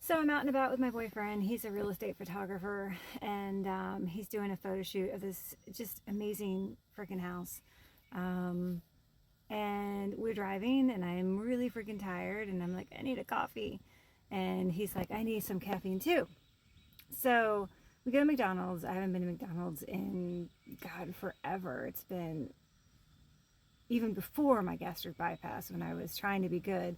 So I'm out and about with my boyfriend. He's a real estate photographer, and he's doing a photo shoot of this just amazing freaking house. Um, and we're driving, and I'm really freaking tired, and I'm like, I need a coffee. And he's like, I need some caffeine too. So we go to McDonald's. I haven't been to McDonald's in, God, forever. It's been even before my gastric bypass when I was trying to be good.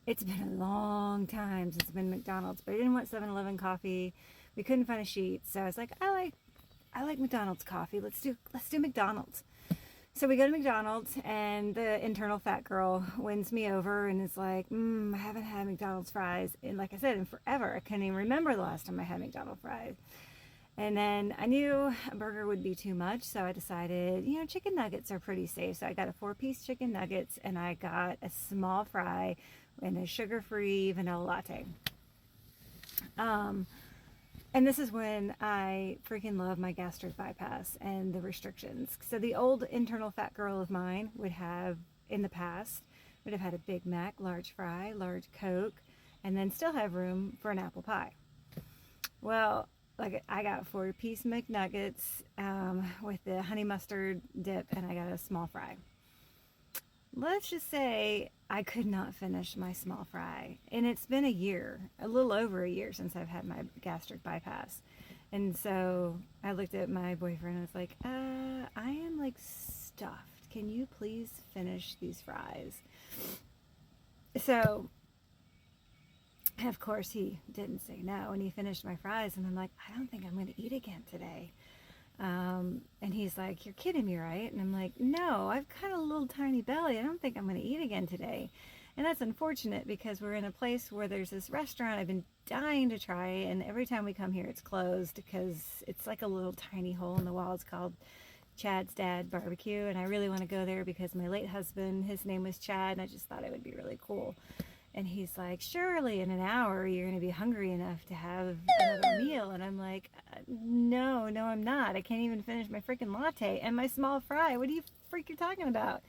It's been a long time since I've been to McDonald's, but I didn't want 7-Eleven coffee. We couldn't find a sheet, so I was like, I like McDonald's coffee. Let's do McDonald's. So we go to McDonald's, and the internal fat girl wins me over and is like, I haven't had McDonald's fries in, like I said, in forever. I couldn't even remember the last time I had McDonald's fries. And then I knew a burger would be too much, so I decided, chicken nuggets are pretty safe. So I got a 4-piece chicken nuggets, and I got a small fry and a sugar-free vanilla latte. And this is when I freaking love my gastric bypass and the restrictions. So the old internal fat girl of mine would have, in the past, would have had a Big Mac, large fry, large Coke, and then still have room for an apple pie. Well, like I got 4-piece McNuggets with the honey mustard dip, and I got a small fry. Let's just say I could not finish my small fry. And it's been a little over a year since I've had my gastric bypass. And so I looked at my boyfriend and I was like, I am like stuffed. Can you please finish these fries? So, of course, he didn't say no, and he finished my fries. And I'm like, I don't think I'm going to eat again today. And he's like, you're kidding me, right? And I'm like, no, I've got a little tiny belly. I don't think I'm going to eat again today. And that's unfortunate because we're in a place where there's this restaurant I've been dying to try, and every time we come here it's closed because it's like a little tiny hole in the wall. It's called Chad's Dad Barbecue, and I really want to go there because my late husband, his name was Chad, and I just thought it would be really cool. And he's like, surely in an hour you're going to be hungry enough to have another meal. And I'm like, no, I'm not. I can't even finish my freaking latte and my small fry. What are you freaking talking about?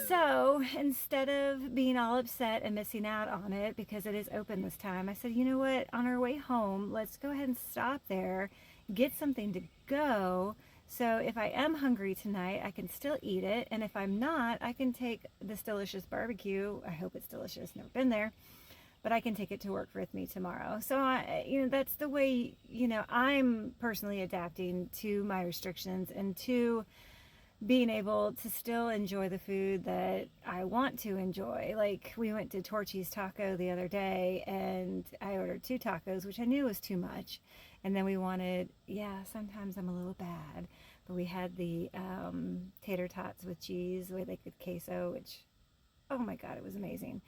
So instead of being all upset and missing out on it because it is open this time, I said, you know what? On our way home, let's go ahead and stop there, get something to go. So if I am hungry tonight, I can still eat it. And if I'm not, I can take this delicious barbecue. I hope it's delicious. Never been there. But I can take it to work with me tomorrow. So, that's the way, I'm personally adapting to my restrictions and to being able to still enjoy the food that I want to enjoy. Like, we went to Torchy's Taco the other day, and I ordered 2 tacos, which I knew was too much. And then we wanted, sometimes I'm a little bad, but we had the tater tots with cheese with like queso, which, oh my God, it was amazing.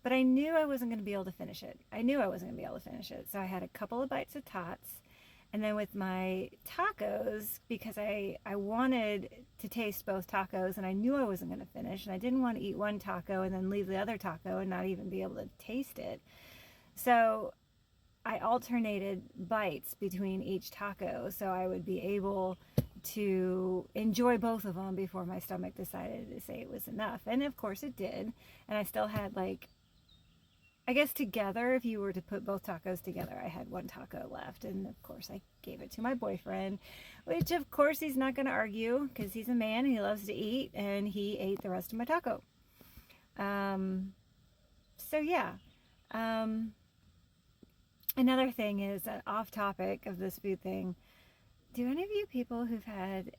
But I knew I wasn't going to be able to finish it. So I had a couple of bites of tots. And then with my tacos, because I wanted to taste both tacos, and I knew I wasn't going to finish, and I didn't want to eat one taco and then leave the other taco and not even be able to taste it. So I alternated bites between each taco so I would be able to enjoy both of them before my stomach decided to say it was enough. And of course it did. And I still had, like, I guess together, if you were to put both tacos together, I had 1 taco left. And of course I gave it to my boyfriend, which of course he's not going to argue because he's a man and he loves to eat, and he ate the rest of my taco. So yeah. Another thing is, off topic of this food thing, do any of you people who've had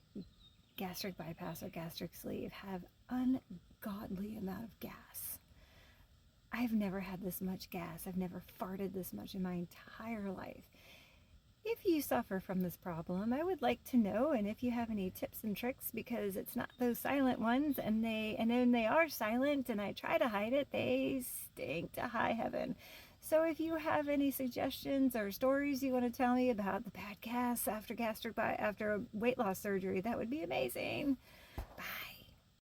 gastric bypass or gastric sleeve have ungodly amount of gas? I've never had this much gas. I've never farted this much in my entire life. If you suffer from this problem, I would like to know, and if you have any tips and tricks, because it's not those silent ones, and when they are silent and I try to hide it, they stink to high heaven. So if you have any suggestions or stories you want to tell me about the bad gas after weight loss surgery, that would be amazing. Bye.